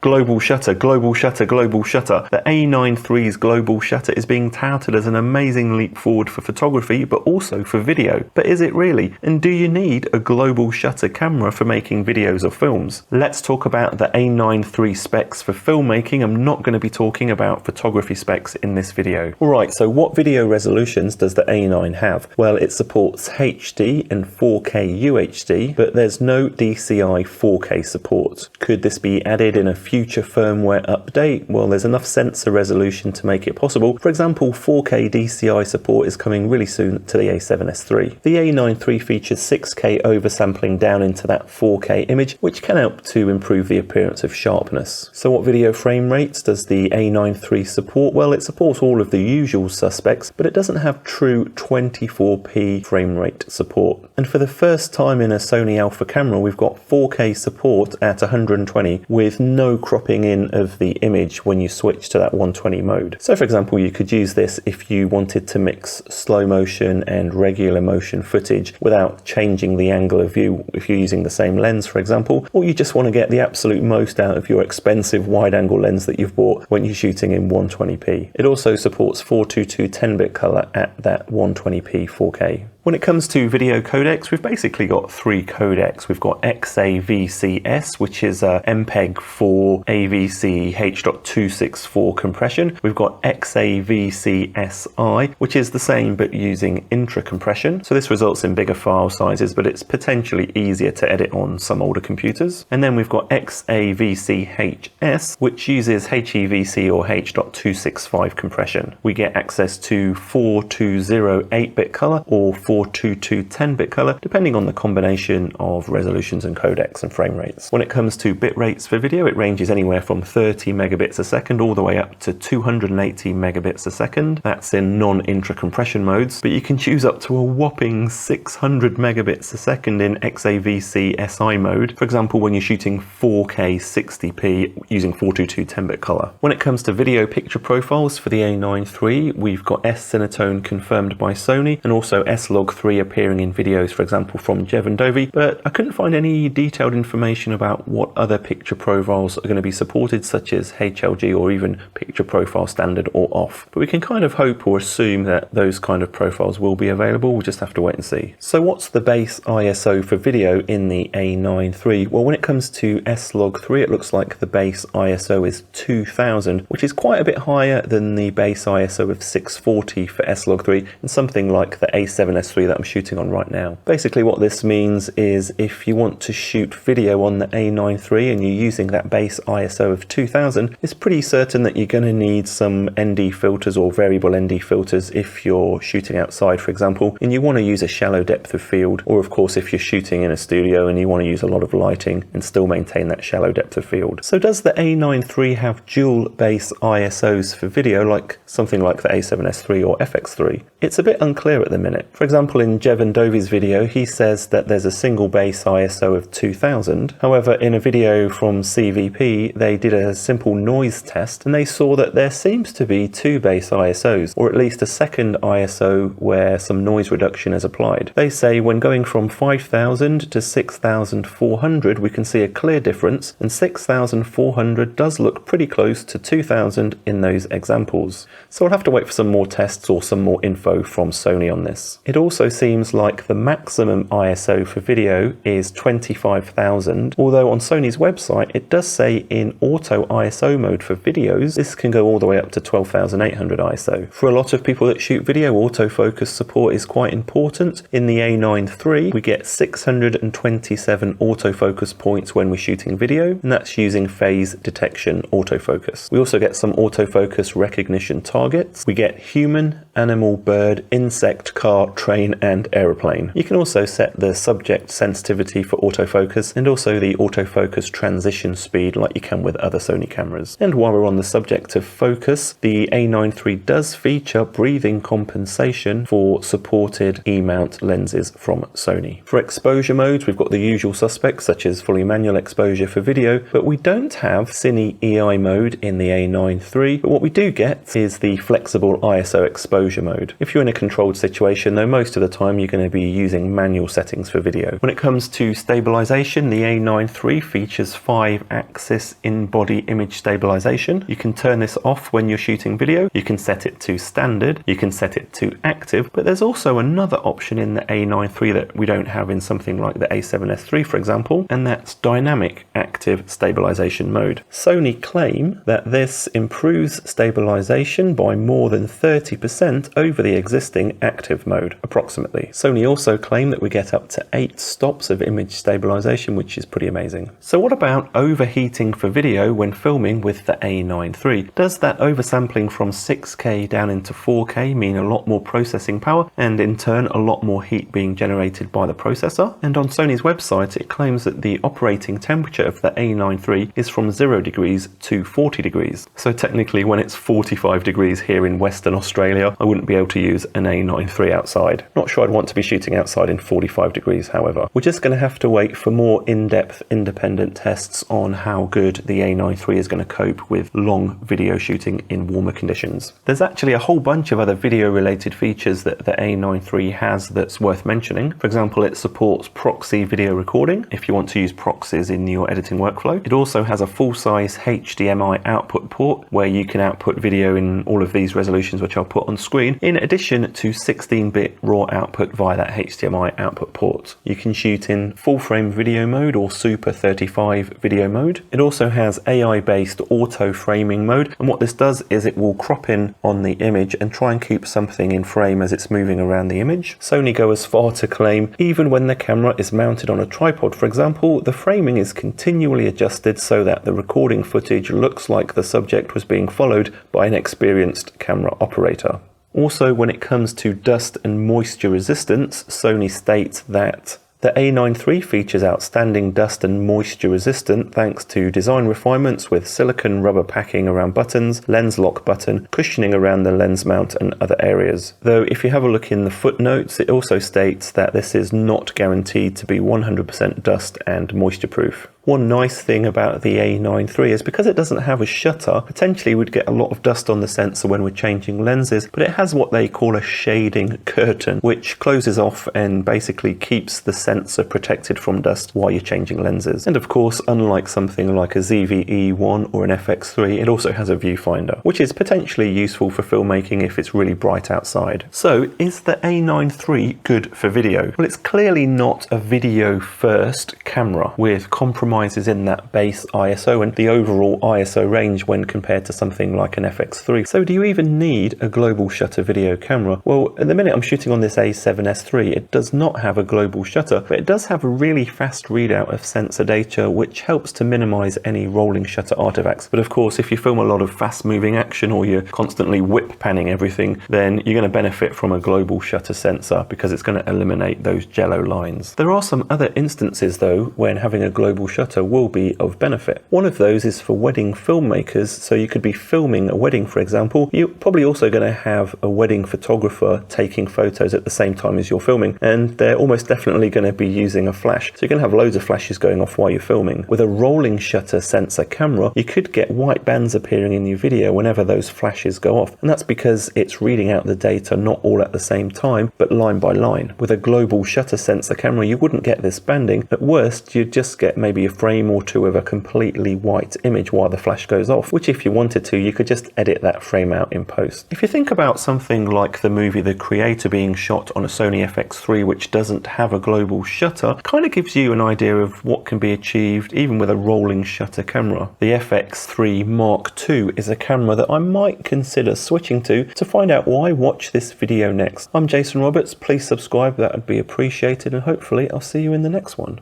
Global shutter, global shutter, global shutter. The A9 III's global shutter is being touted as an amazing leap forward for photography, but also for video. But is it really? And do you need a global shutter camera for making videos or films? Let's talk about the A9 III specs for filmmaking. I'm not going to be talking about photography specs in this video. Alright, so what video resolutions does the A9 have? Well, it supports HD and 4K UHD, but there's no DCI 4K support. Could this be added in a future firmware update? Well, there's enough sensor resolution to make it possible. For example, 4K DCI support is coming really soon to the A7S III. The A9 III features 6K oversampling down into that 4K image, which can help to improve the appearance of sharpness. So what video frame rates does the A9 III support? Well, it supports all of the usual suspects, but it doesn't have true 24p frame rate support. And for the first time in a Sony Alpha camera, we've got 4K support at 120 with no cropping in of the image when you switch to that 120 mode. So for example, you could use this if you wanted to mix slow motion and regular motion footage without changing the angle of view if you're using the same lens, for example, or you just want to get the absolute most out of your expensive wide angle lens that you've bought when you're shooting in 120p. It also supports 422 10-bit color at that 120p 4K. When it comes to video codecs, we've basically got three codecs. We've got XAVCS, which is a MPEG for AVC H.264 compression. We've got XAVCSI, which is the same but using intra compression. So this results in bigger file sizes, but it's potentially easier to edit on some older computers. And then we've got XAVCHS, which uses HEVC or H.265 compression. We get access to 420 8-bit color or 422 10-bit color, depending on the combination of resolutions and codecs and frame rates. When it comes to bit rates for video, it ranges anywhere from 30 megabits a second all the way up to 280 megabits a second. That's in non-intra compression modes, but you can choose up to a whopping 600 megabits a second in XAVC SI mode. For example, when you're shooting 4K 60p using 422 10-bit color. When it comes to video picture profiles for the A9 III, we've got S-Cinetone confirmed by Sony and also S-Log 3 appearing in videos, for example, from Jevon, but I couldn't find any detailed information about what other picture profiles are going to be supported, such as HLG or even picture profile standard or off. But we can kind of hope or assume that those kind of profiles will be available. We'll just have to wait and see. So what's the base ISO for video in the A9 III? Well, when it comes to S-Log 3, it looks like the base ISO is 2000, which is quite a bit higher than the base ISO of 640 for S-Log 3 and something like the A7S III that I'm shooting on right now. Basically what this means is if you want to shoot video on the A9 III and you're using that base ISO of 2000, it's pretty certain that you're going to need some ND filters or variable ND filters if you're shooting outside, for example, and you want to use a shallow depth of field, or of course if you're shooting in a studio and you want to use a lot of lighting and still maintain that shallow depth of field. So does the A9 III have dual base ISOs for video like something like the A7S III or FX3? It's a bit unclear at the minute. For example, in Jevon video, he says that there's a single base ISO of 2000. However, in a video from CVP, they did a simple noise test and they saw that there seems to be two base ISOs, or at least a second ISO where some noise reduction is applied. They say when going from 5000 to 6400, we can see a clear difference, and 6400 does look pretty close to 2000 in those examples. So I'll have to wait for some more tests or some more info from Sony on this. It also seems like the maximum ISO for video is 25,000, although on Sony's website it does say in auto ISO mode for videos this can go all the way up to 12,800 ISO. For a lot of people that shoot video, autofocus support is quite important. In the A9 III we get 627 autofocus points when we're shooting video, and that's using phase detection autofocus. We also get some autofocus recognition targets. We get human, animal, bird, insect, car, train and aeroplane. You can also set the subject sensitivity for autofocus and also the autofocus transition speed like you can with other Sony cameras. And while we're on the subject of focus, the A9 III does feature breathing compensation for supported E-mount lenses from Sony. For exposure modes, we've got the usual suspects such as fully manual exposure for video, but we don't have Cine EI mode in the A9 III, but what we do get is the flexible ISO exposure mode. If you're in a controlled situation though, most most of the time you're going to be using manual settings for video. When it comes to stabilization, the A9 III features 5-axis in-body image stabilization. You can turn this off when you're shooting video. You can set it to standard. You can set it to active, but there's also another option in the A9 III that we don't have in something like the A7S III, for example, and that's dynamic active stabilization mode. Sony claim that this improves stabilization by more than 30% over the existing active mode, approximately. Sony also claim that we get up to 8 stops of image stabilization, which is pretty amazing. So what about overheating for video when filming with the A9 III? Does that oversampling from 6K down into 4K mean a lot more processing power and in turn a lot more heat being generated by the processor? And on Sony's website it claims that the operating temperature of the A9 III is from 0 degrees to 40 degrees. So technically when it's 45 degrees here in Western Australia, I wouldn't be able to use an A9 III outside. Not sure I'd want to be shooting outside in 45 degrees, however. We're just going to have to wait for more in-depth independent tests on how good the A9 III is going to cope with long video shooting in warmer conditions. There's actually a whole bunch of other video related features that the A9 III has that's worth mentioning. For example, it supports proxy video recording if you want to use proxies in your editing workflow. It also has a full-size HDMI output port where you can output video in all of these resolutions which I'll put on screen, in addition to 16-bit raw output via that HDMI output port. You can shoot in full-frame video mode or Super 35 video mode. It also has AI-based auto framing mode, and what this does is it will crop in on the image and try and keep something in frame as it's moving around the image. Sony go as far to claim even when the camera is mounted on a tripod, for example, the framing is continually adjusted so that the recording footage looks like the subject was being followed by an experienced camera operator. Also, when it comes to dust and moisture resistance, Sony states that the A9 III features outstanding dust and moisture resistant thanks to design refinements with silicone rubber packing around buttons, lens lock button, cushioning around the lens mount and other areas. Though if you have a look in the footnotes, it also states that this is not guaranteed to be 100% dust and moisture proof. One nice thing about the A9 III is because it doesn't have a shutter, potentially we'd get a lot of dust on the sensor when we're changing lenses, but it has what they call a shading curtain, which closes off and basically keeps the sensor protected from dust while you're changing lenses. And of course, unlike something like a ZV-E1 or an FX3, it also has a viewfinder, which is potentially useful for filmmaking if it's really bright outside. So, is the A9 III good for video? Well, it's clearly not a video-first camera with compromises in that base ISO and the overall ISO range when compared to something like an FX3. So do you even need a global shutter video camera? Well, at the minute I'm shooting on this A7S III, it does not have a global shutter, but it does have a really fast readout of sensor data, which helps to minimize any rolling shutter artifacts. But of course, if you film a lot of fast moving action or you're constantly whip panning everything, then you're going to benefit from a global shutter sensor because it's going to eliminate those jello lines. There are some other instances though when having a global shutter will be of benefit. One of those is for wedding filmmakers, so you could be filming a wedding, for example. You're probably also going to have a wedding photographer taking photos at the same time as you're filming, and they're almost definitely going to be using a flash. So you're going to have loads of flashes going off while you're filming. With a rolling shutter sensor camera, you could get white bands appearing in your video whenever those flashes go off, and that's because it's reading out the data not all at the same time, but line by line. With a global shutter sensor camera, you wouldn't get this banding. At worst, you'd just get maybe a frame or two of a completely white image while the flash goes off, which if you wanted to, you could just edit that frame out in post. If you think about something like the movie The Creator being shot on a Sony FX3 which doesn't have a global shutter, it kind of gives you an idea of what can be achieved even with a rolling shutter camera. The FX3 Mark II is a camera that I might consider switching to find out why. Watch this video next. I'm Jason Roberts, please subscribe, that would be appreciated, and hopefully I'll see you in the next one.